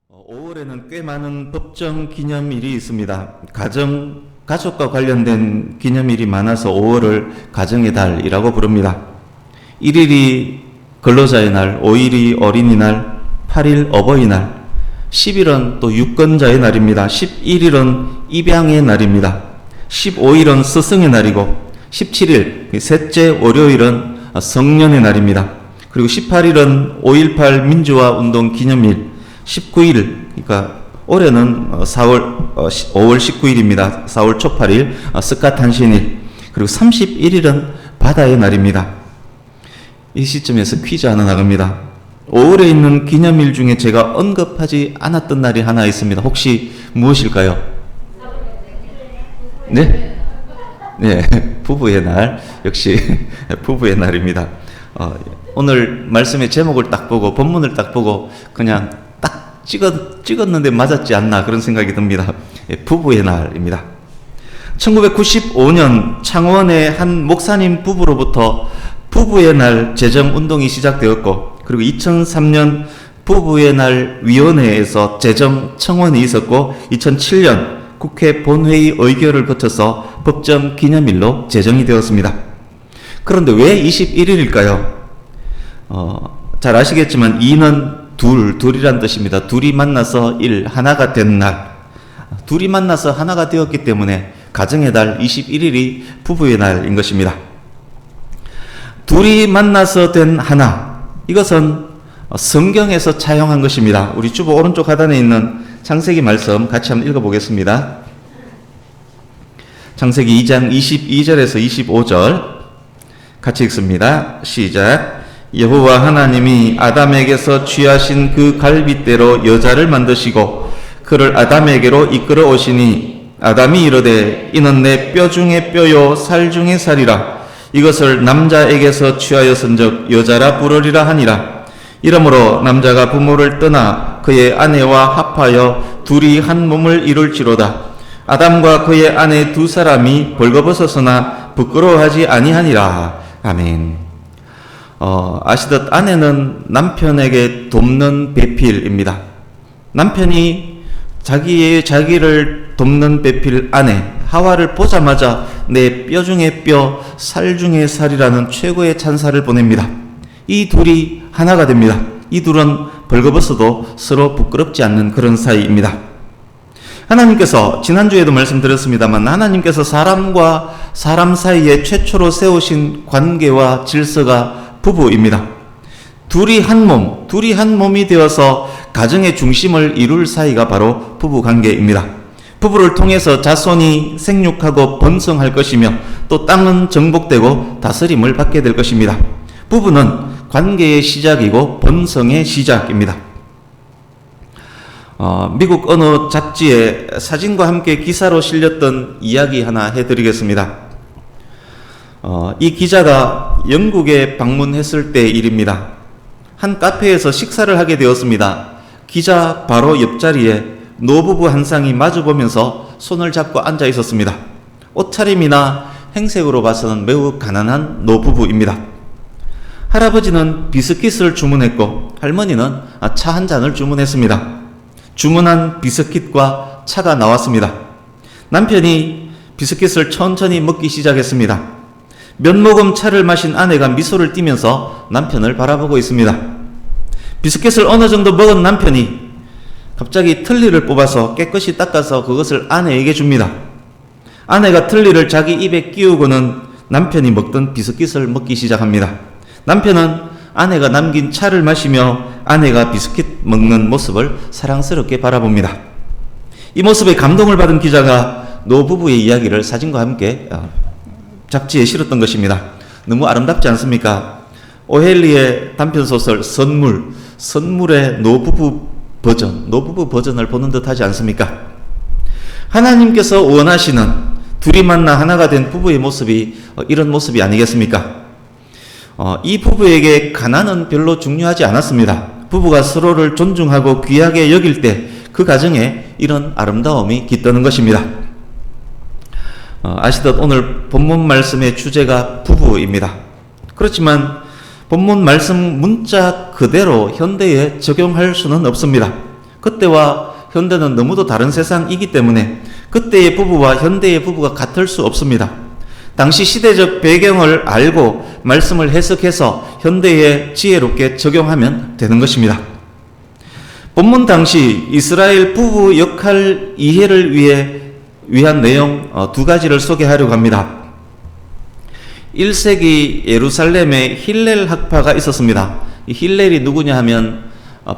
5월에는 꽤 많은 법정 기념일이 있습니다. 가족과 관련된 기념일이 많아서 5월을 가정의 달이라고 부릅니다. 1일이 근로자의 날, 5일이 어린이날, 8일 어버이날, 10일은 또 유권자의 날입니다. 11일은 입양의 날입니다. 15일은 스승의 날이고 17일 셋째 월요일은 성년의 날입니다. 그리고 18일은 5.18 민주화 운동 기념일, 19일, 그러니까 올해는 5월 19일입니다. 4월 초팔일 스카탄신일, 그리고 31일은 바다의 날입니다. 이 시점에서 퀴즈 하나 나갑니다. 5월에 있는 기념일 중에 제가 언급하지 않았던 날이 하나 있습니다. 혹시 무엇일까요? 네? 네, 부부의 날. 역시 부부의 날입니다. 오늘 말씀의 제목을 딱 보고 본문을 딱 보고 그냥 딱 찍었는데 맞았지 않나 그런 생각이 듭니다. 부부의 날입니다. 1995년 창원의 한 목사님 부부로부터 부부의 날 제정운동이 시작되었고, 그리고 2003년 부부의 날 위원회에서 제정 청원이 있었고, 2007년 국회 본회의 의결을 거쳐서 법정 기념일로 제정이 되었습니다. 그런데 왜 21일일까요? 잘 아시겠지만 이는 둘이란 뜻입니다. 둘이 만나서 하나가 된 날. 둘이 만나서 하나가 되었기 때문에 가정의 달 21일이 부부의 날인 것입니다. 둘이 만나서 된 하나, 이것은 성경에서 차용한 것입니다. 우리 주보 오른쪽 하단에 있는 창세기 말씀 같이 한번 읽어보겠습니다. 창세기 2장 22절에서 25절 같이 읽습니다. 시작. 여호와 하나님이 아담에게서 취하신 그 갈빗대로 여자를 만드시고 그를 아담에게로 이끌어 오시니, 아담이 이르되 이는 내 뼈 중에 뼈요 살 중에 살이라. 이것을 남자에게서 취하였은즉 여자라 부르리라 하니라. 이러므로 남자가 부모를 떠나 그의 아내와 합하여 둘이 한 몸을 이룰지로다. 아담과 그의 아내 두 사람이 벌거벗었으나 부끄러워하지 아니하니라. 아멘. 아시듯 아내는 남편에게 돕는 배필입니다. 남편이 자기를 돕는 배필 아내 하와를 보자마자 내 뼈 중에 뼈, 살 중에 살이라는 최고의 찬사를 보냅니다. 이 둘이 하나가 됩니다. 이 둘은 벌거벗어도 서로 부끄럽지 않는 그런 사이입니다. 하나님께서 지난주에도 말씀드렸습니다만, 하나님께서 사람과 사람 사이에 최초로 세우신 관계와 질서가 부부입니다. 둘이 한 몸이 되어서 가정의 중심을 이룰 사이가 바로 부부 관계입니다. 부부를 통해서 자손이 생육하고 번성할 것이며 또 땅은 정복되고 다스림을 받게 될 것입니다. 부부는 관계의 시작이고 번성의 시작입니다. 미국 어느 잡지에 사진과 함께 기사로 실렸던 이야기 하나 해드리겠습니다. 이 기자가 영국에 방문했을 때 일입니다. 한 카페에서 식사를 하게 되었습니다. 기자 바로 옆자리에 노부부 한 쌍이 마주보면서 손을 잡고 앉아 있었습니다. 옷차림이나 행색으로 봐서는 매우 가난한 노부부입니다. 할아버지는 비스킷을 주문했고 할머니는 차 한 잔을 주문했습니다. 주문한 비스킷과 차가 나왔습니다. 남편이 비스킷을 천천히 먹기 시작했습니다. 몇 모금 차를 마신 아내가 미소를 띠면서 남편을 바라보고 있습니다. 비스킷을 어느 정도 먹은 남편이 갑자기 틀니를 뽑아서 깨끗이 닦아서 그것을 아내에게 줍니다. 아내가 틀니를 자기 입에 끼우고는 남편이 먹던 비스킷을 먹기 시작합니다. 남편은 아내가 남긴 차를 마시며 아내가 비스킷 먹는 모습을 사랑스럽게 바라봅니다. 이 모습에 감동을 받은 기자가 노부부의 이야기를 사진과 함께 잡지에 실었던 것입니다. 너무 아름답지 않습니까? 오헬리의 단편소설 선물의 노부부 버전을 보는 듯 하지 않습니까? 하나님께서 원하시는 둘이 만나 하나가 된 부부의 모습이 이런 모습이 아니겠습니까? 이 부부에게 가난은 별로 중요하지 않았습니다. 부부가 서로를 존중하고 귀하게 여길 때 그 가정에 이런 아름다움이 깃드는 것입니다. 아시듯 오늘 본문 말씀의 주제가 부부입니다. 그렇지만 본문 말씀 문자 그대로 현대에 적용할 수는 없습니다. 그때와 현대는 너무도 다른 세상이기 때문에 그때의 부부와 현대의 부부가 같을 수 없습니다. 당시 시대적 배경을 알고 말씀을 해석해서 현대에 지혜롭게 적용하면 되는 것입니다. 본문 당시 이스라엘 부부 역할 이해를 위한 내용 두 가지를 소개하려고 합니다. 1세기 예루살렘에 힐렐 학파가 있었습니다. 이 힐렐이 누구냐 하면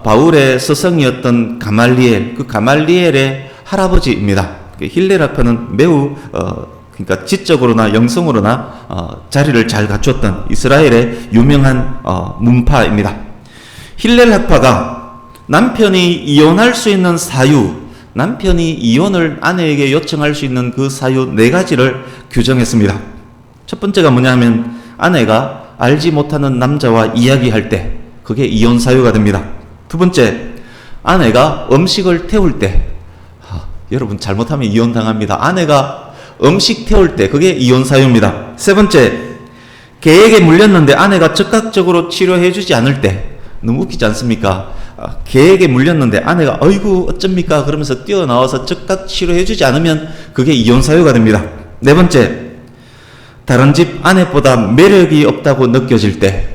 바울의 스승이었던 가말리엘, 그 가말리엘의 할아버지입니다. 힐렐 학파는 매우 그러니까 지적으로나 영성으로나 자리를 잘 갖췄던 이스라엘의 유명한 문파입니다. 힐렐 학파가 남편이 이혼할 수 있는 사유, 남편이 이혼을 아내에게 요청할 수 있는 그 사유 4가지를 규정했습니다. 첫 번째가 뭐냐 하면 아내가 알지 못하는 남자와 이야기할 때 그게 이혼 사유가 됩니다. 두 번째, 아내가 음식을 태울 때, 여러분 잘못하면 이혼당합니다. 아내가 음식 태울 때 그게 이혼 사유입니다. 세 번째, 계획에 물렸는데 아내가 즉각적으로 치료해 주지 않을 때, 너무 웃기지 않습니까? 계획에 물렸는데 아내가 어이구 어쩝니까 그러면서 뛰어나와서 즉각 치료해 주지 않으면 그게 이혼 사유가 됩니다. 네 번째, 다른 집 아내보다 매력이 없다고 느껴질 때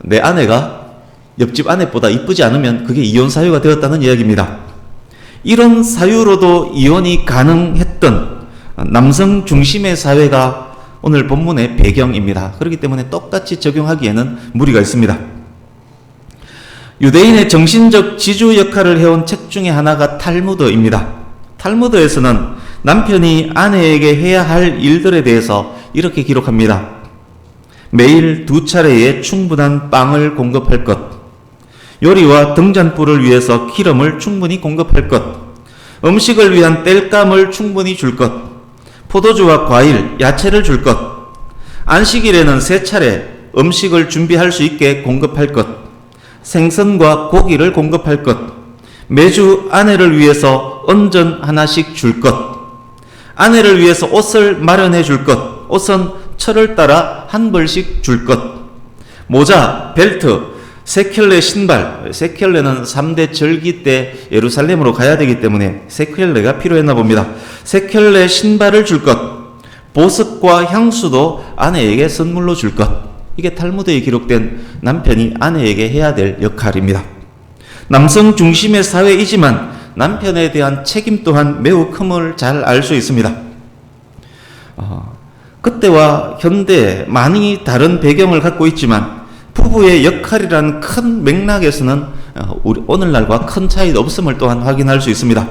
내 아내가 옆집 아내보다 이쁘지 않으면 그게 이혼 사유가 되었다는 이야기입니다. 이런 사유로도 이혼이 가능했던 남성 중심의 사회가 오늘 본문의 배경입니다. 그렇기 때문에 똑같이 적용하기에는 무리가 있습니다. 유대인의 정신적 지주 역할을 해온 책 중에 하나가 탈무드입니다. 탈무드에서는 남편이 아내에게 해야 할 일들에 대해서 이렇게 기록합니다. 매일 2차례의 충분한 빵을 공급할 것, 요리와 등잔불을 위해서 기름을 충분히 공급할 것, 음식을 위한 땔감을 충분히 줄 것, 포도주와 과일, 야채를 줄 것, 안식일에는 3차례 음식을 준비할 수 있게 공급할 것, 생선과 고기를 공급할 것, 매주 아내를 위해서 은전 하나씩 줄 것, 아내를 위해서 옷을 마련해 줄 것, 옷은 철을 따라 한 벌씩 줄 것, 모자, 벨트, 세켤레 신발, 세켤레는 3대 절기 때 예루살렘으로 가야 되기 때문에 세켤레가 필요했나 봅니다. 세켤레 신발을 줄 것, 보습과 향수도 아내에게 선물로 줄 것. 이게 탈무드에 기록된 남편이 아내에게 해야 될 역할입니다. 남성 중심의 사회이지만 남편에 대한 책임 또한 매우 큼을 잘 알 수 있습니다. 그때와 현대에 많이 다른 배경을 갖고 있지만 부부의 역할이라는 큰 맥락에서는 오늘날과 큰 차이도 없음을 또한 확인할 수 있습니다.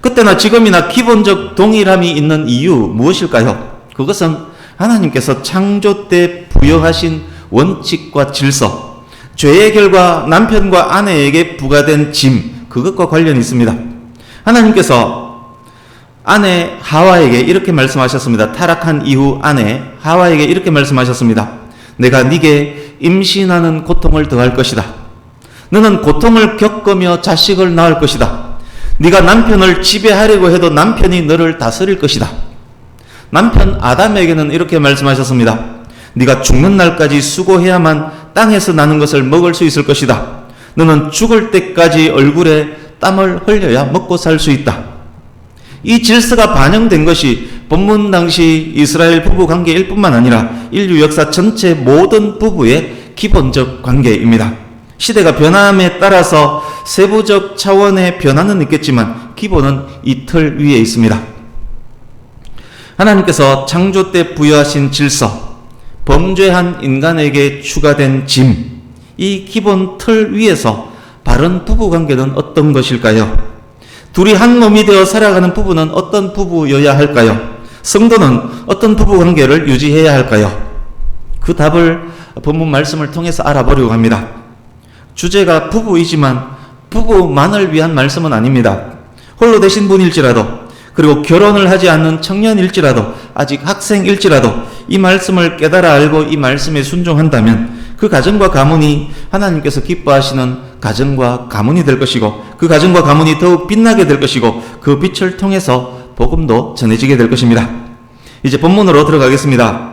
그때나 지금이나 기본적 동일함이 있는 이유 무엇일까요? 그것은 하나님께서 창조 때 부여하신 원칙과 질서, 죄의 결과 남편과 아내에게 부과된 짐, 그것과 관련이 있습니다. 하나님께서 아내 하와에게 이렇게 말씀하셨습니다. 타락한 이후 아내 하와에게 이렇게 말씀하셨습니다. 내가 네게 임신하는 고통을 더할 것이다. 너는 고통을 겪으며 자식을 낳을 것이다. 네가 남편을 지배하려고 해도 남편이 너를 다스릴 것이다. 남편 아담에게는 이렇게 말씀하셨습니다. 네가 죽는 날까지 수고해야만 땅에서 나는 것을 먹을 수 있을 것이다. 너는 죽을 때까지 얼굴에 땀을 흘려야 먹고 살 수 있다. 이 질서가 반영된 것이 본문 당시 이스라엘 부부 관계일 뿐만 아니라 인류 역사 전체 모든 부부의 기본적 관계입니다. 시대가 변함에 따라서 세부적 차원의 변화는 있겠지만 기본은 이 틀 위에 있습니다. 하나님께서 창조 때 부여하신 질서, 범죄한 인간에게 추가된 짐, 이 기본 틀 위에서 바른 부부 관계는 어떤 것일까요? 둘이 한 몸이 되어 살아가는 부부는 어떤 부부여야 할까요? 성도는 어떤 부부 관계를 유지해야 할까요? 그 답을 본문 말씀을 통해서 알아보려고 합니다. 주제가 부부이지만 부부만을 위한 말씀은 아닙니다. 홀로 되신 분일지라도, 그리고 결혼을 하지 않는 청년일지라도, 아직 학생일지라도 이 말씀을 깨달아 알고 이 말씀에 순종한다면 그 가정과 가문이 하나님께서 기뻐하시는 가정과 가문이 될 것이고, 그 가정과 가문이 더욱 빛나게 될 것이고, 그 빛을 통해서 복음도 전해지게 될 것입니다. 이제 본문으로 들어가겠습니다.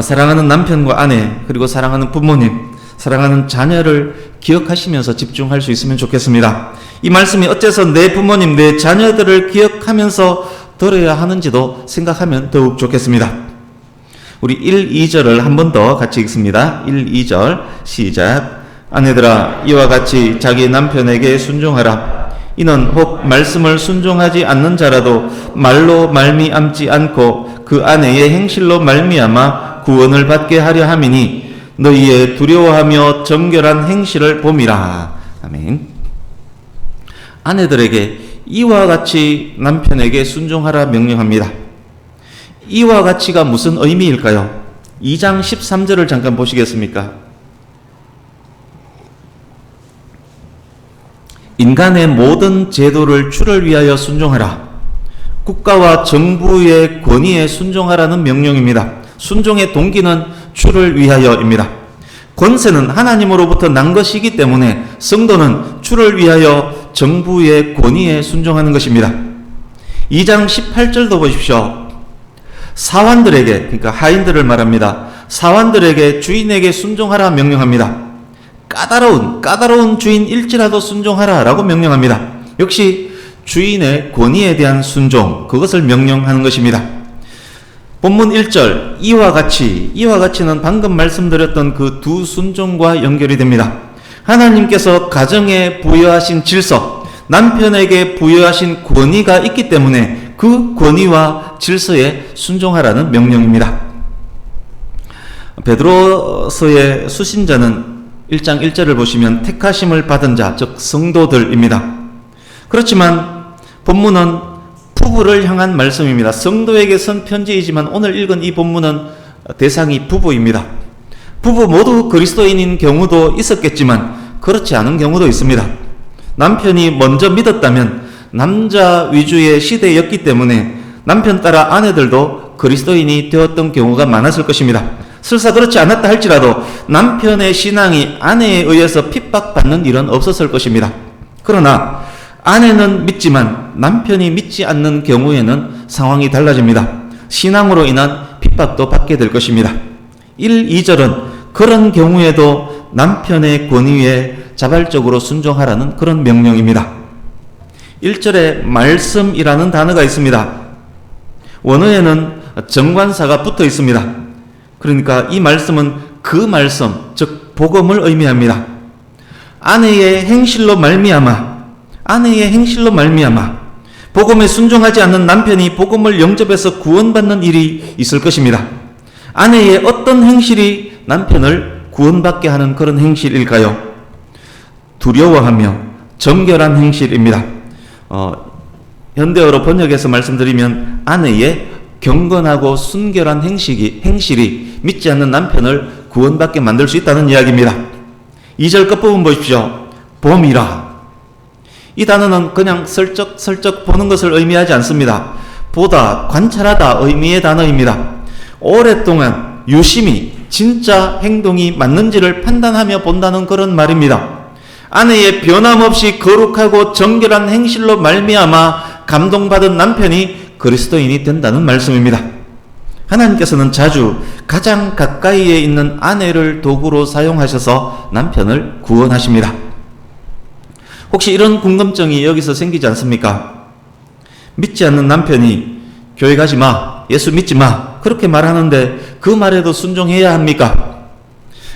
사랑하는 남편과 아내, 그리고 사랑하는 부모님, 사랑하는 자녀를 기억하시면서 집중할 수 있으면 좋겠습니다. 이 말씀이 어째서 내 부모님, 내 자녀들을 기억하면서 들어야 하는지도 생각하면 더욱 좋겠습니다. 우리 1, 2절을 한 번 더 같이 읽습니다. 1, 2절 시작. 아내들아 이와 같이 자기 남편에게 순종하라. 이는 혹 말씀을 순종하지 않는 자라도 말로 말미암지 않고 그 아내의 행실로 말미암아 구원을 받게 하려 함이니 너희의 두려워하며 정결한 행실을 봄이라. 아멘. 아내들에게 이와 같이 남편에게 순종하라 명령합니다. 이와 같이가 무슨 의미일까요? 2장 13절을 잠깐 보시겠습니까? 인간의 모든 제도를 주를 위하여 순종하라. 국가와 정부의 권위에 순종하라는 명령입니다. 순종의 동기는 주를 위하여입니다. 권세는 하나님으로부터 난 것이기 때문에 성도는 주를 위하여 정부의 권위에 순종하는 것입니다. 2장 18절도 보십시오. 사환들에게, 그러니까 하인들을 말합니다. 사환들에게 주인에게 순종하라 명령합니다. 까다로운 주인일지라도 순종하라 라고 명령합니다. 역시 주인의 권위에 대한 순종, 그것을 명령하는 것입니다. 본문 1절 이와 같이는 방금 말씀드렸던 그 두 순종과 연결이 됩니다. 하나님께서 가정에 부여하신 질서, 남편에게 부여하신 권위가 있기 때문에 그 권위와 질서에 순종하라는 명령입니다. 베드로서의 수신자는 1장 1절을 보시면 택하심을 받은 자, 즉 성도들입니다. 그렇지만 본문은 부부를 향한 말씀입니다. 성도에게 쓴 편지이지만 오늘 읽은 이 본문은 대상이 부부입니다. 부부 모두 그리스도인인 경우도 있었겠지만 그렇지 않은 경우도 있습니다. 남편이 먼저 믿었다면 남자 위주의 시대였기 때문에 남편 따라 아내들도 그리스도인이 되었던 경우가 많았을 것입니다. 설사 그렇지 않았다 할지라도 남편의 신앙이 아내에 의해서 핍박받는 일은 없었을 것입니다. 그러나 아내는 믿지만 남편이 믿지 않는 경우에는 상황이 달라집니다. 신앙으로 인한 핍박도 받게 될 것입니다. 1, 2절은 그런 경우에도 남편의 권위에 자발적으로 순종하라는 그런 명령입니다. 1절에 말씀이라는 단어가 있습니다. 원어에는 정관사가 붙어 있습니다. 그러니까 이 말씀은 그 말씀, 즉 복음을 의미합니다. 아내의 행실로 말미암아 복음에 순종하지 않는 남편이 복음을 영접해서 구원받는 일이 있을 것입니다. 아내의 어떤 행실이 남편을 구원받게 하는 그런 행실일까요? 두려워하며 정결한 행실입니다. 현대어로 번역해서 말씀드리면 아내의 경건하고 순결한 행실이 믿지 않는 남편을 구원받게 만들 수 있다는 이야기입니다. 2절 끝부분 보십시오. 봄이라. 이 단어는 그냥 슬쩍 보는 것을 의미하지 않습니다. 보다, 관찰하다 의미의 단어입니다. 오랫동안 유심히 진짜 행동이 맞는지를 판단하며 본다는 그런 말입니다. 아내의 변함없이 거룩하고 정결한 행실로 말미암아 감동받은 남편이 그리스도인이 된다는 말씀입니다. 하나님께서는 자주 가장 가까이에 있는 아내를 도구로 사용하셔서 남편을 구원하십니다. 혹시 이런 궁금증이 여기서 생기지 않습니까? 믿지 않는 남편이 교회 가지 마, 예수 믿지 마 그렇게 말하는데 그 말에도 순종해야 합니까?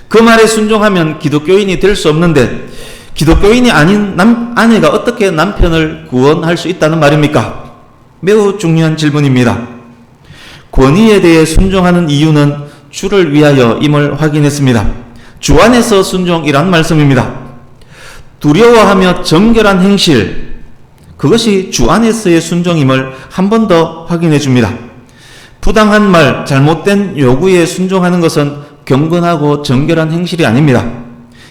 그 말에 순종하면 기독교인이 될 수 없는데 기독교인이 아닌 아내가 어떻게 남편을 구원할 수 있다는 말입니까? 매우 중요한 질문입니다. 권위에 대해 순종하는 이유는 주를 위하여임을 확인했습니다. 주 안에서 순종이란 말씀입니다. 두려워하며 정결한 행실, 그것이 주 안에서의 순종임을 한 번 더 확인해 줍니다. 부당한 말, 잘못된 요구에 순종하는 것은 경건하고 정결한 행실이 아닙니다.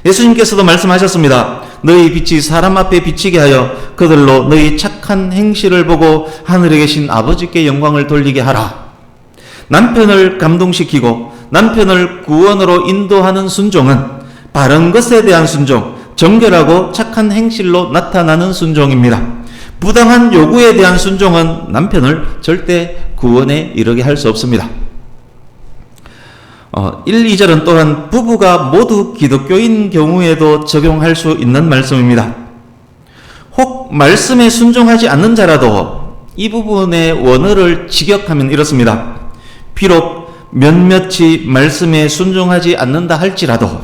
예수님께서도 말씀하셨습니다. 너희 빛이 사람 앞에 비치게 하여 그들로 너희 착한 행실을 보고 하늘에 계신 아버지께 영광을 돌리게 하라. 남편을 감동시키고 남편을 구원으로 인도하는 순종은 바른 것에 대한 순종, 정결하고 착한 행실로 나타나는 순종입니다. 부당한 요구에 대한 순종은 남편을 절대 구원에 이르게 할 수 없습니다. 1, 2절은 또한 부부가 모두 기독교인 경우에도 적용할 수 있는 말씀입니다. 혹 말씀에 순종하지 않는 자라도 이 부분의 원어를 직역하면 이렇습니다. 비록 몇몇이 말씀에 순종하지 않는다 할지라도,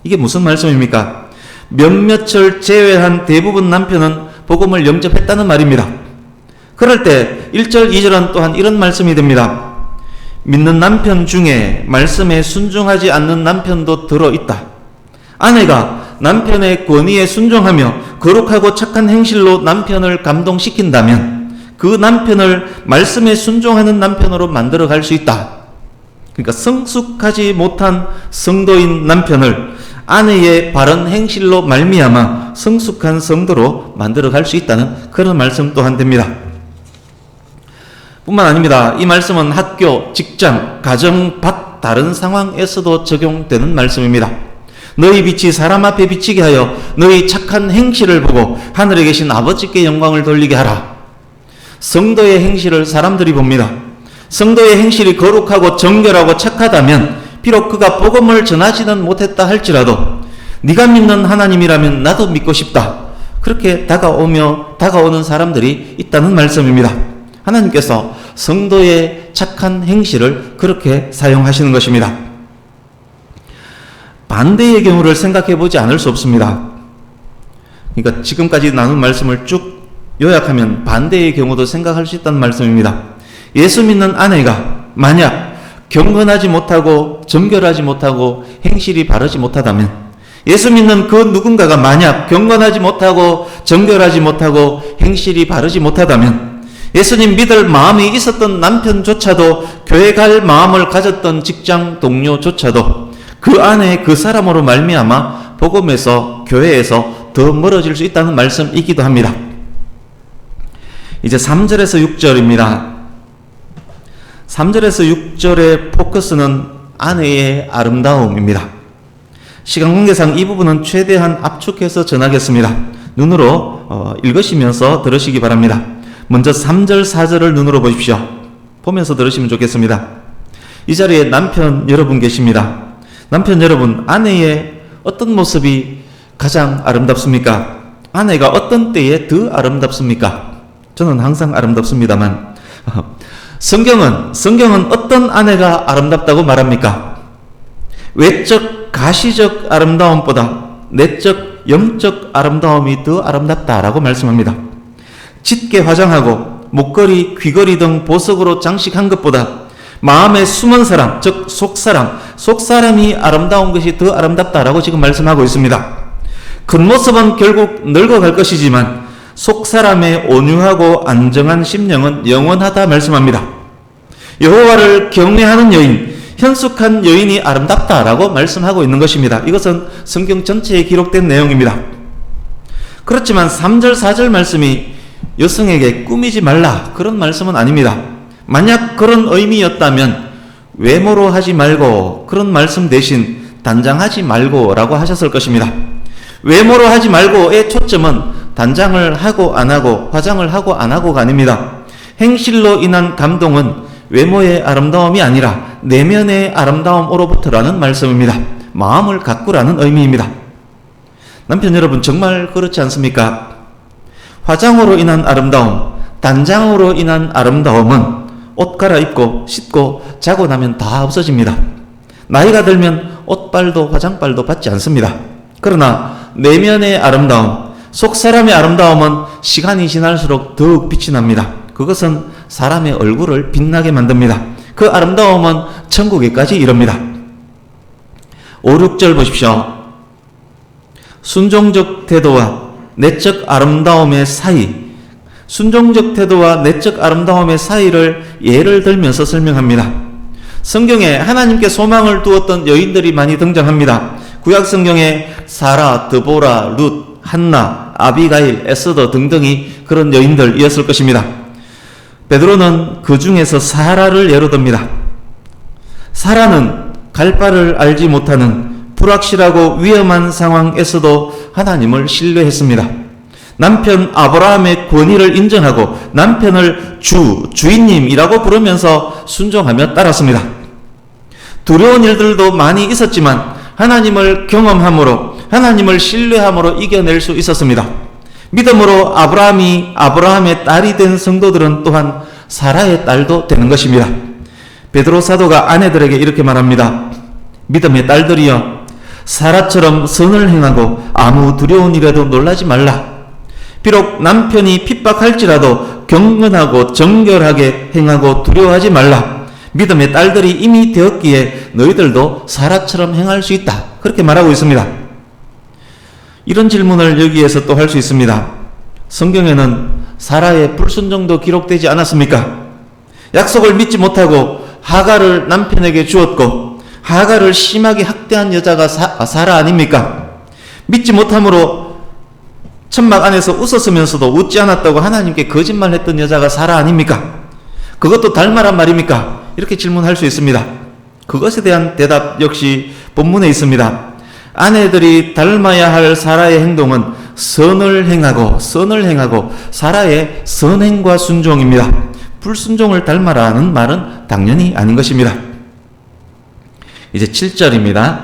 이게 무슨 말씀입니까? 몇몇을 제외한 대부분 남편은 복음을 영접했다는 말입니다. 그럴 때 1절, 2절은 또한 이런 말씀이 됩니다. 믿는 남편 중에 말씀에 순종하지 않는 남편도 들어있다. 아내가 남편의 권위에 순종하며 거룩하고 착한 행실로 남편을 감동시킨다면 그 남편을 말씀에 순종하는 남편으로 만들어갈 수 있다. 그러니까 성숙하지 못한 성도인 남편을 아내의 바른 행실로 말미암아 성숙한 성도로 만들어갈 수 있다는 그런 말씀 또한 됩니다. 뿐만 아닙니다. 이 말씀은 학교, 직장, 가정 밖 다른 상황에서도 적용되는 말씀입니다. 너희 빛이 사람 앞에 비치게 하여 너희 착한 행실을 보고 하늘에 계신 아버지께 영광을 돌리게 하라. 성도의 행실을 사람들이 봅니다. 성도의 행실이 거룩하고 정결하고 착하다면 비록 그가 복음을 전하지는 못했다 할지라도 네가 믿는 하나님이라면 나도 믿고 싶다. 그렇게 다가오는 사람들이 있다는 말씀입니다. 하나님께서 성도의 착한 행실을 그렇게 사용하시는 것입니다. 반대의 경우를 생각해 보지 않을 수 없습니다. 그러니까 지금까지 나눈 말씀을 쭉 요약하면 반대의 경우도 생각할 수 있다는 말씀입니다. 예수 믿는 아내가 만약 경건하지 못하고 정결하지 못하고 행실이 바르지 못하다면, 예수 믿는 그 누군가가 만약 경건하지 못하고 정결하지 못하고 행실이 바르지 못하다면, 예수님 믿을 마음이 있었던 남편조차도, 교회 갈 마음을 가졌던 직장 동료조차도 그 안에 그 사람으로 말미암아 복음에서, 교회에서 더 멀어질 수 있다는 말씀이기도 합니다. 이제 3절에서 6절입니다. 3절에서 6절의 포커스는 아내의 아름다움입니다. 시간 관계상 이 부분은 최대한 압축해서 전하겠습니다. 눈으로 읽으시면서 들으시기 바랍니다. 먼저 3절, 4절을 눈으로 보십시오. 보면서 들으시면 좋겠습니다. 이 자리에 남편 여러분 계십니다. 남편 여러분, 아내의 어떤 모습이 가장 아름답습니까? 아내가 어떤 때에 더 아름답습니까? 저는 항상 아름답습니다만 성경은 어떤 아내가 아름답다고 말합니까? 외적, 가시적 아름다움보다 내적, 영적 아름다움이 더 아름답다라고 말씀합니다. 짙게 화장하고 목걸이, 귀걸이 등 보석으로 장식한 것보다 마음에 숨은 사람, 즉 속사람이 아름다운 것이 더 아름답다라고 지금 말씀하고 있습니다. 겉모습은 결국 늙어갈 것이지만 속사람의 온유하고 안정한 심령은 영원하다 말씀합니다. 여호와를 경외하는 여인, 현숙한 여인이 아름답다라고 말씀하고 있는 것입니다. 이것은 성경 전체에 기록된 내용입니다. 그렇지만 3절, 4절 말씀이 여성에게 꾸미지 말라, 그런 말씀은 아닙니다. 만약 그런 의미였다면 외모로 하지 말고, 그런 말씀 대신 단장하지 말고 라고 하셨을 것입니다. 외모로 하지 말고의 초점은 단장을 하고 안 하고, 화장을 하고 안 하고가 아닙니다. 행실로 인한 감동은 외모의 아름다움이 아니라 내면의 아름다움으로부터라는 말씀입니다. 마음을 가꾸라는 의미입니다. 남편 여러분, 정말 그렇지 않습니까? 화장으로 인한 아름다움, 단장으로 인한 아름다움은 옷 갈아입고 씻고 자고 나면 다 없어집니다. 나이가 들면 옷빨도 화장빨도 받지 않습니다. 그러나 내면의 아름다움, 속사람의 아름다움은 시간이 지날수록 더욱 빛이 납니다. 그것은 사람의 얼굴을 빛나게 만듭니다. 그 아름다움은 천국에까지 이릅니다. 5, 6절 보십시오. 순종적 태도와 내적 아름다움의 사이, 순종적 태도와 내적 아름다움의 사이를 예를 들면서 설명합니다. 성경에 하나님께 소망을 두었던 여인들이 많이 등장합니다. 구약 성경에 사라, 드보라, 룻, 한나, 아비가일, 에스더 등등이 그런 여인들이었을 것입니다. 베드로는 그 중에서 사라를 예로 듭니다. 사라는 갈 바를 알지 못하는 불확실하고 위험한 상황에서도 하나님을 신뢰했습니다. 남편 아브라함의 권위를 인정하고 남편을 주인님이라고 부르면서 순종하며 따랐습니다. 두려운 일들도 많이 있었지만 하나님을 경험함으로, 하나님을 신뢰함으로 이겨낼 수 있었습니다. 믿음으로 아브라함의 딸이 된 성도들은 또한 사라의 딸도 되는 것입니다. 베드로 사도가 아내들에게 이렇게 말합니다. 믿음의 딸들이여, 사라처럼 선을 행하고 아무 두려운 일에도 놀라지 말라. 비록 남편이 핍박할지라도 경건하고 정결하게 행하고 두려워하지 말라. 믿음의 딸들이 이미 되었기에 너희들도 사라처럼 행할 수 있다. 그렇게 말하고 있습니다. 이런 질문을 여기에서 또 할 수 있습니다. 성경에는 사라의 불순종도 기록되지 않았습니까? 약속을 믿지 못하고 하갈을 남편에게 주었고 하갈을 심하게 학대한 여자가 사라 아닙니까? 믿지 못함으로 천막 안에서 웃었으면서도 웃지 않았다고 하나님께 거짓말했던 여자가 사라 아닙니까? 그것도 닮아란 말입니까? 이렇게 질문할 수 있습니다. 그것에 대한 대답 역시 본문에 있습니다. 아내들이 닮아야 할 사라의 행동은 선을 행하고 사라의 선행과 순종입니다. 불순종을 닮아라는 말은 당연히 아닌 것입니다. 이제 7절입니다.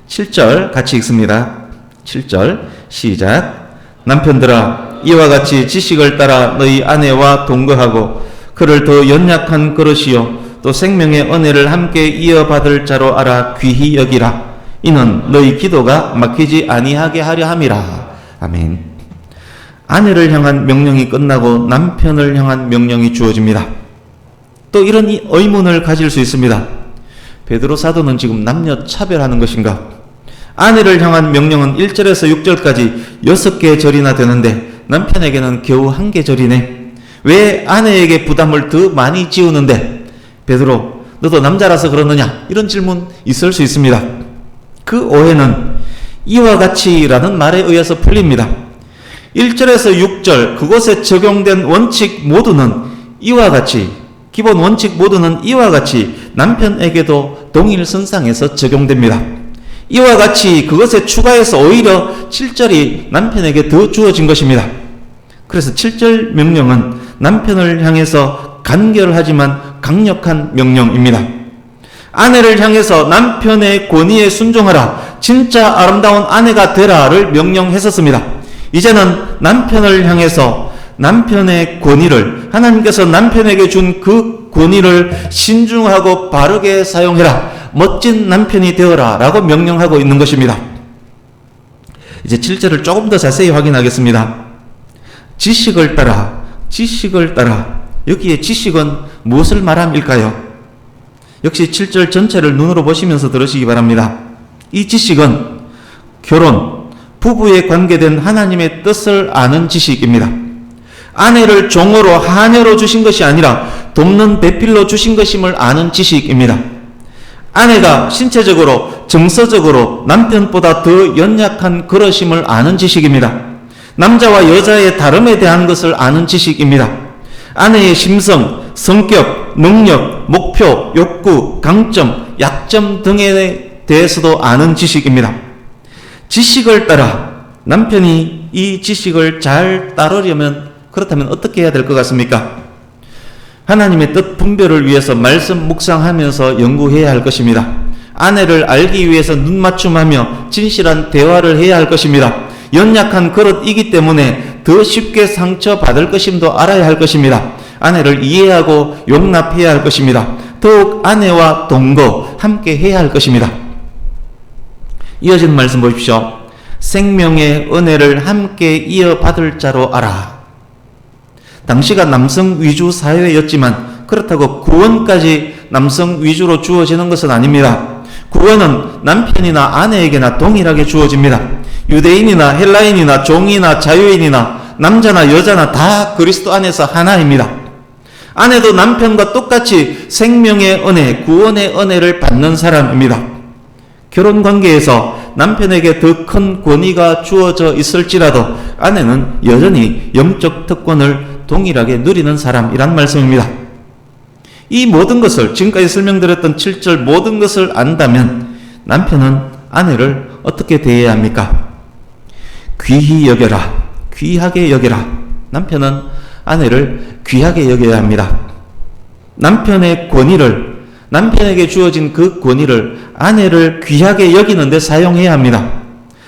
7절 같이 읽습니다. 7절 시작. 남편들아, 이와 같이 지식을 따라 너희 아내와 동거하고 그를 더 연약한 그릇이요 또 생명의 은혜를 함께 이어받을 자로 알아 귀히 여기라. 이는 너희 기도가 막히지 아니하게 하려 함이라. 아멘. 아내를 향한 명령이 끝나고 남편을 향한 명령이 주어집니다. 또 이런 의문을 가질 수 있습니다. 베드로 사도는 지금 남녀 차별하는 것인가? 아내를 향한 명령은 1절에서 6절까지 6개 절이나 되는데 남편에게는 겨우 1개 절이네. 왜 아내에게 부담을 더 많이 지우는데? 베드로, 너도 남자라서 그러느냐? 이런 질문 있을 수 있습니다. 그 오해는 이와 같이라는 말에 의해서 풀립니다. 1절에서 6절 그곳에 적용된 원칙 모두는 이와 같이, 기본 원칙 모두는 이와 같이 남편에게도 동일 선상에서 적용됩니다. 이와 같이 그것에 추가해서 오히려 7절이 남편에게 더 주어진 것입니다. 그래서 7절 명령은 남편을 향해서 간결하지만 강력한 명령입니다. 아내를 향해서 남편의 권위에 순종하라, 진짜 아름다운 아내가 되라를 명령했었습니다. 이제는 남편을 향해서 남편의 권위를, 하나님께서 남편에게 준 그 권위를 신중하고 바르게 사용해라, 멋진 남편이 되어라 라고 명령하고 있는 것입니다. 이제 7절을 조금 더 자세히 확인하겠습니다. 지식을 따라, 여기에 지식은 무엇을 말함일까요? 역시 7절 전체를 눈으로 보시면서 들으시기 바랍니다. 이 지식은 결혼, 부부에 관계된 하나님의 뜻을 아는 지식입니다. 아내를 종으로 하녀로 주신 것이 아니라 돕는 배필로 주신 것임을 아는 지식입니다. 아내가 신체적으로, 정서적으로 남편보다 더 연약한 그릇임을 아는 지식입니다. 남자와 여자의 다름에 대한 것을 아는 지식입니다. 아내의 심성, 성격, 능력, 목표, 욕구, 강점, 약점 등에 대해서도 아는 지식입니다. 지식을 따라, 남편이 이 지식을 잘 따르려면 그렇다면 어떻게 해야 될 것 같습니까? 하나님의 뜻 분별을 위해서 말씀 묵상하면서 연구해야 할 것입니다. 아내를 알기 위해서 눈맞춤하며 진실한 대화를 해야 할 것입니다. 연약한 그릇이기 때문에 더 쉽게 상처받을 것임도 알아야 할 것입니다. 아내를 이해하고 용납해야 할 것입니다. 더욱 아내와 동거, 함께 해야 할 것입니다. 이어지는 말씀 보십시오. 생명의 은혜를 함께 이어받을 자로 알아. 당시가 남성 위주 사회였지만 그렇다고 구원까지 남성 위주로 주어지는 것은 아닙니다. 구원은 남편이나 아내에게나 동일하게 주어집니다. 유대인이나 헬라인이나 종이나 자유인이나 남자나 여자나 다 그리스도 안에서 하나입니다. 아내도 남편과 똑같이 생명의 은혜, 구원의 은혜를 받는 사람입니다. 결혼 관계에서 남편에게 더 큰 권위가 주어져 있을지라도 아내는 여전히 영적 특권을 동일하게 누리는 사람이란 말씀입니다. 이 모든 것을, 지금까지 설명드렸던 7절 모든 것을 안다면 남편은 아내를 어떻게 대해야 합니까? 귀히 여겨라, 귀하게 여겨라. 남편은 아내를 귀하게 여겨야 합니다. 남편의 권위를, 남편에게 주어진 그 권위를 아내를 귀하게 여기는 데 사용해야 합니다.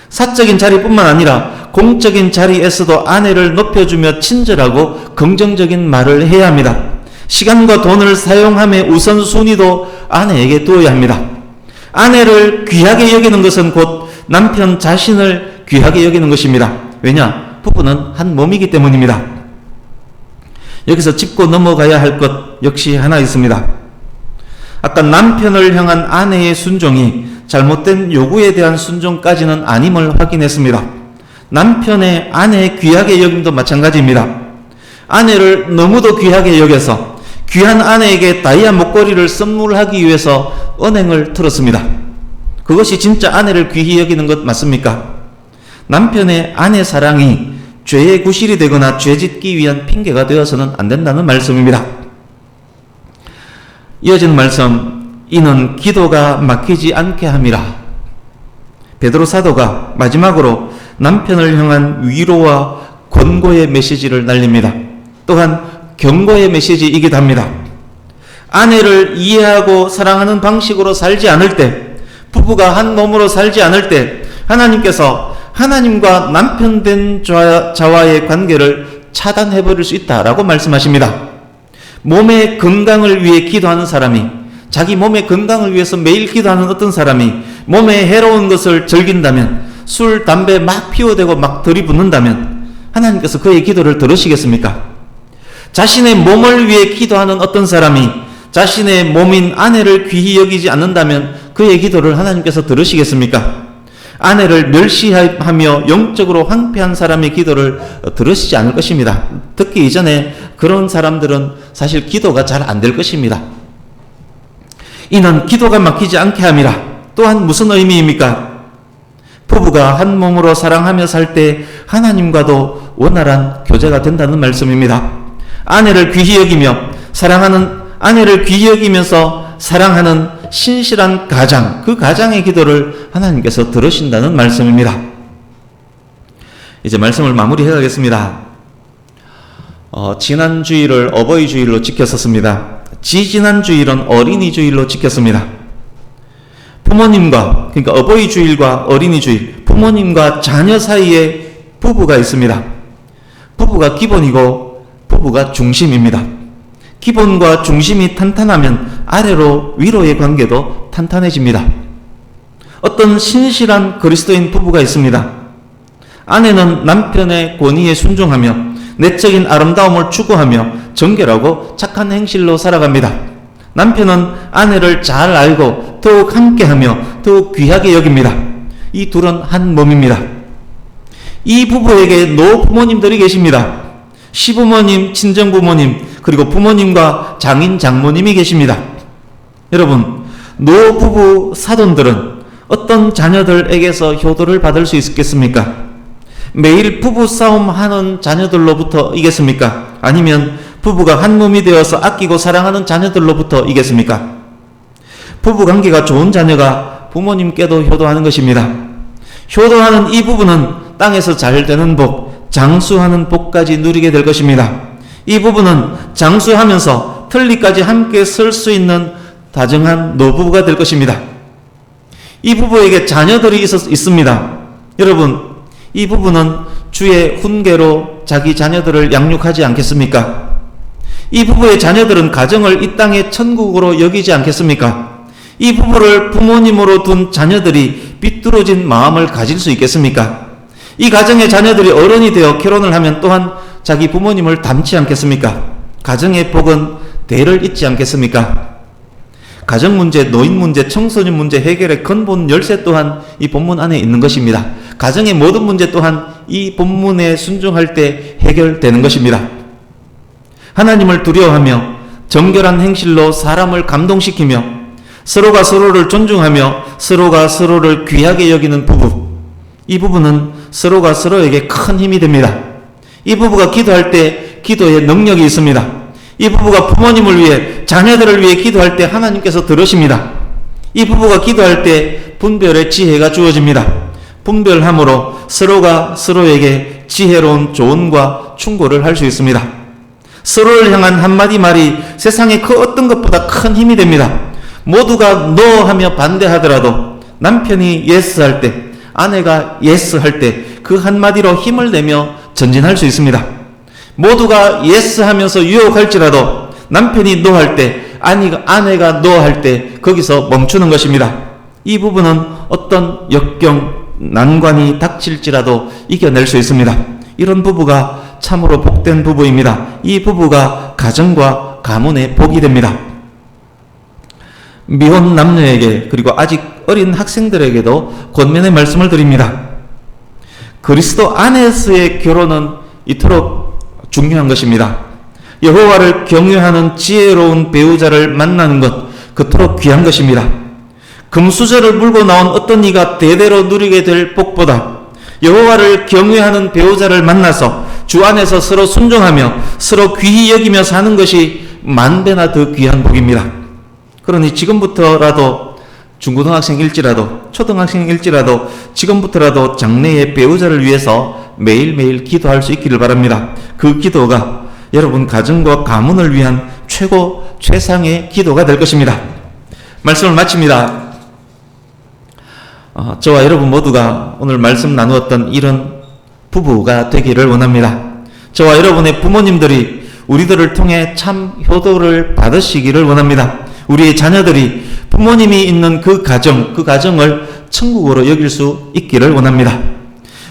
사적인 자리뿐만 아니라 공적인 자리에서도 아내를 높여주며 친절하고 긍정적인 말을 해야 합니다. 시간과 돈을 사용함의 우선순위도 아내에게 두어야 합니다. 아내를 귀하게 여기는 것은 곧 남편 자신을 귀하게 여기는 것입니다. 왜냐? 부부는 한 몸이기 때문입니다. 여기서 짚고 넘어가야 할 것 역시 하나 있습니다. 아까 남편을 향한 아내의 순종이 잘못된 요구에 대한 순종까지는 아님을 확인했습니다. 남편의 아내의 귀하게 여김도 마찬가지입니다. 아내를 너무도 귀하게 여겨서 귀한 아내에게 다이아 목걸이를 선물하기 위해서 언행을 틀었습니다. 그것이 진짜 아내를 귀히 여기는 것 맞습니까? 남편의 아내 사랑이 죄의 구실이 되거나 죄짓기 위한 핑계가 되어서는 안 된다는 말씀입니다. 이어지는 말씀, 이는 기도가 막히지 않게 함이라. 베드로 사도가 마지막으로 남편을 향한 위로와 권고의 메시지를 날립니다. 또한 경고의 메시지이기도 합니다. 아내를 이해하고 사랑하는 방식으로 살지 않을 때, 부부가 한 몸으로 살지 않을 때 하나님께서 하나님과 남편 된 자와의 관계를 차단해버릴 수 있다라고 말씀하십니다. 몸의 건강을 위해 기도하는 사람이, 자기 몸의 건강을 위해서 매일 기도하는 어떤 사람이 몸에 해로운 것을 즐긴다면, 술, 담배 막 피워대고 막 들이붓는다면 하나님께서 그의 기도를 들으시겠습니까? 자신의 몸을 위해 기도하는 어떤 사람이 자신의 몸인 아내를 귀히 여기지 않는다면 그의 기도를 하나님께서 들으시겠습니까? 아내를 멸시하며 영적으로 황폐한 사람의 기도를 들으시지 않을 것입니다. 듣기 이전에 그런 사람들은 사실 기도가 잘 안 될 것입니다. 이는 기도가 막히지 않게 함이라. 또한 무슨 의미입니까? 부부가 한 몸으로 사랑하며 살 때 하나님과도 원활한 교제가 된다는 말씀입니다. 아내를 귀히 여기며 사랑하는 아내를 귀히 여기면서 사랑하는 신실한 가장, 그 가장의 기도를 하나님께서 들으신다는 말씀입니다. 이제 말씀을 마무리해 가겠습니다. 지난 주일을 어버이 주일로 지켰었습니다. 지지난 주일은 어린이 주일로 지켰습니다. 부모님과, 그러니까 어버이 주일과 어린이 주일, 부모님과 자녀 사이에 부부가 있습니다. 부부가 기본이고 부부가 중심입니다. 기본과 중심이 탄탄하면 아래로 위로의 관계도 탄탄해집니다. 어떤 신실한 그리스도인 부부가 있습니다. 아내는 남편의 권위에 순종하며 내적인 아름다움을 추구하며 정결하고 착한 행실로 살아갑니다. 남편은 아내를 잘 알고 더욱 함께하며 더욱 귀하게 여깁니다. 이 둘은 한 몸입니다. 이 부부에게 노부모님들이 계십니다. 시부모님, 친정부모님, 그리고 부모님과 장인, 장모님이 계십니다. 여러분, 노부부 사돈들은 어떤 자녀들에게서 효도를 받을 수 있겠습니까? 매일 부부 싸움하는 자녀들로부터 이겠습니까? 아니면 부부가 한 몸이 되어서 아끼고 사랑하는 자녀들로부터 이겠습니까? 부부 관계가 좋은 자녀가 부모님께도 효도하는 것입니다. 효도하는 이 부부는 땅에서 잘 되는 복, 장수하는 복까지 누리게 될 것입니다. 이 부부는 장수하면서 틀니까지 함께 설 수 있는 다정한 노부부가 될 것입니다. 이 부부에게 자녀들이 있습니다. 여러분, 이 부부는 주의 훈계로 자기 자녀들을 양육하지 않겠습니까? 이 부부의 자녀들은 가정을 이 땅의 천국으로 여기지 않겠습니까? 이 부부를 부모님으로 둔 자녀들이 삐뚤어진 마음을 가질 수 있겠습니까? 이 가정의 자녀들이 어른이 되어 결혼을 하면 또한 자기 부모님을 닮지 않겠습니까? 가정의 복은 대를 잇지 않겠습니까? 가정 문제, 노인 문제, 청소년 문제 해결의 근본 열쇠 또한 이 본문 안에 있는 것입니다. 가정의 모든 문제 또한 이 본문에 순종할 때 해결되는 것입니다. 하나님을 두려워하며 정결한 행실로 사람을 감동시키며 서로가 서로를 존중하며 서로가 서로를 귀하게 여기는 부부, 이 부부는 서로가 서로에게 큰 힘이 됩니다. 이 부부가 기도할 때 기도에 능력이 있습니다. 이 부부가 부모님을 위해, 자녀들을 위해 기도할 때 하나님께서 들으십니다. 이 부부가 기도할 때 분별의 지혜가 주어집니다. 분별함으로 서로가 서로에게 지혜로운 조언과 충고를 할 수 있습니다. 서로를 향한 한마디 말이 세상의 그 어떤 것보다 큰 힘이 됩니다. 모두가 no 하며 반대하더라도 남편이 yes 할 때, 아내가 yes 할 때 그 한마디로 힘을 내며 전진할 수 있습니다. 모두가 yes 하면서 유혹할지라도 남편이 no 할 때, 아내가 no 할 때 거기서 멈추는 것입니다. 이 부분은 어떤 역경, 난관이 닥칠지라도 이겨낼 수 있습니다. 이런 부부가 참으로 복된 부부입니다. 이 부부가 가정과 가문의 복이 됩니다. 미혼 남녀에게 그리고 아직 어린 학생들에게도 권면의 말씀을 드립니다. 그리스도 안에서의 결혼은 이토록 중요한 것입니다. 여호와를 경외하는 지혜로운 배우자를 만나는 것, 그토록 귀한 것입니다. 금수저를 물고 나온 어떤 이가 대대로 누리게 될 복보다 여호와를 경외하는 배우자를 만나서 주 안에서 서로 순종하며 서로 귀히 여기며 사는 것이 만배나 더 귀한 복입니다. 그러니 지금부터라도 중고등학생일지라도 초등학생일지라도 지금부터라도 장래의 배우자를 위해서 매일매일 기도할 수 있기를 바랍니다. 그 기도가 여러분 가정과 가문을 위한 최상의 기도가 될 것입니다. 말씀을 마칩니다. 저와 여러분 모두가 오늘 말씀 나누었던 이런 부부가 되기를 원합니다. 저와 여러분의 부모님들이 우리들을 통해 참 효도를 받으시기를 원합니다. 우리의 자녀들이 부모님이 있는 그 가정을 천국으로 여길 수 있기를 원합니다.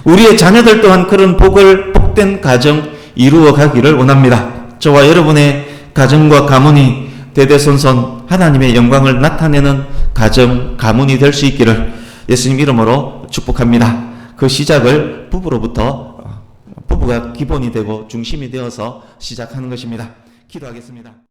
우리의 자녀들 또한 그런 복된 가정 이루어 가기를 원합니다. 저와 여러분의 가정과 가문이 대대손손 하나님의 영광을 나타내는 가정, 가문이 될 수 있기를 예수님 이름으로 축복합니다. 그 시작을 부부가 기본이 되고 중심이 되어서 시작하는 것입니다. 기도하겠습니다.